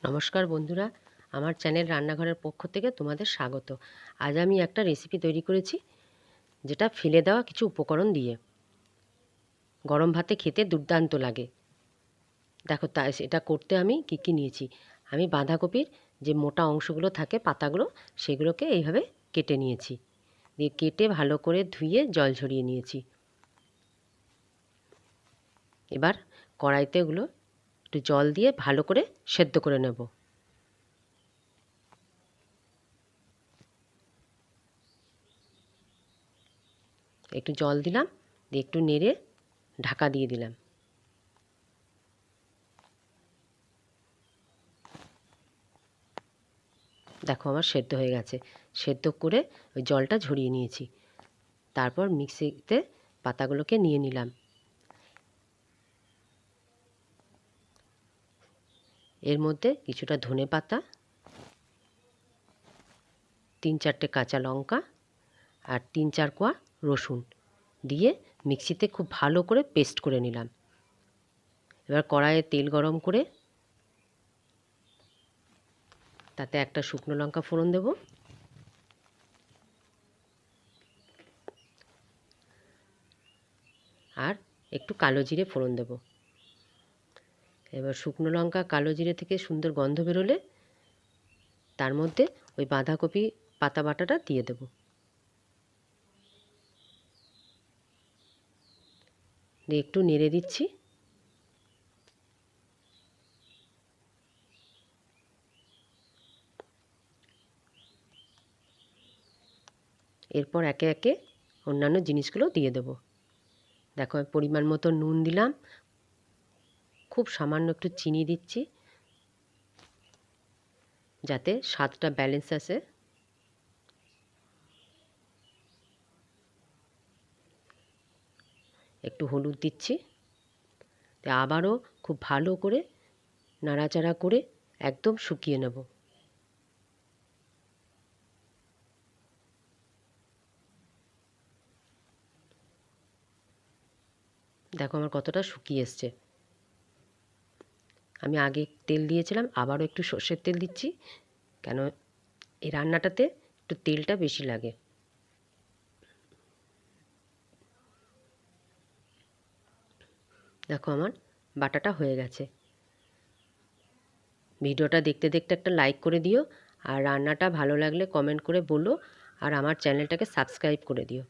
নমস্কার বন্ধুরা, আমার চ্যানেল রান্নাঘরের পক্ষ থেকে তোমাদের স্বাগত। আজ আমি একটা রেসিপি তৈরি করেছি, যেটা ফেলে দেওয়া কিছু উপকরণ দিয়ে গরম ভাতে খেতে দুর্দান্ত লাগে। দেখো, তাই এটা করতে আমি কি কি নিয়েছি। আমি বাঁধাকপির যে মোটা অংশগুলো থাকে, পাতাগুলো, সেগুলোকে এইভাবে কেটে নিয়েছি। দিয়ে কেটে ভালো করে ধুয়ে জল ঝরিয়ে নিয়েছি। এবার কড়াইতে ওগুলো একটু জল দিয়ে ভালো করে সেদ্ধ করে নেব। একটু জল দিলাম, দিয়ে একটু নেড়ে ঢাকা দিয়ে দিলাম। দেখো, আমার সেদ্ধ হয়ে গেছে। সেদ্ধ করে ওই জলটা ঝরিয়ে নিয়েছি। তারপর মিক্সিতে পাতাগুলোকে নিয়ে নিলাম। এর মধ্যে কিছুটা ধনেপাতা, 3-4টে কাঁচা লঙ্কা আর 3-4 কোয়া রসুন দিয়ে মিক্সিতে খুব ভালো করে পেস্ট করে নিলাম। এবার কড়াইয়ে তেল গরম করে তাতে একটা শুকনো লঙ্কা ফোড়ন দেব, আর একটু কালো জিরে ফোড়ন দেব। এবার শুকনো লঙ্কা কালো জিরে থেকে সুন্দর গন্ধ বেরোলে তার মধ্যে ওই বাঁধাকপি পাতা বাটাটা দিয়ে দেব। দিয়ে একটু নেড়ে দিচ্ছি। এরপর একে একে অন্যান্য জিনিসগুলো দিয়ে দেব। দেখো, আমি পরিমাণ মতো নুন দিলাম, খুব সামান্য একটু চিনি দিচ্ছি যাতে স্বাদটা ব্যালেন্স আসে। একটু হলুদ দিচ্ছি। আবারও খুব ভালো করে নাড়াচাড়া করে একদম শুকিয়ে নেব। দেখো, আমার কতটা শুকিয়ে এসছে। আমি আগে তেল দিয়েছিলাম, আবারও একটু সর্ষের তেল দিচ্ছি, কেন এই রান্নাটাতে একটু তেলটা বেশি লাগে। দেখো, আমার বাটাটা হয়ে গেছে। ভিডিওটা দেখতে দেখতে একটা লাইক করে দিও, আর রান্নাটা ভালো লাগলে কমেন্ট করে বলো, আর আমার চ্যানেলটাকে সাবস্ক্রাইব করে দিও।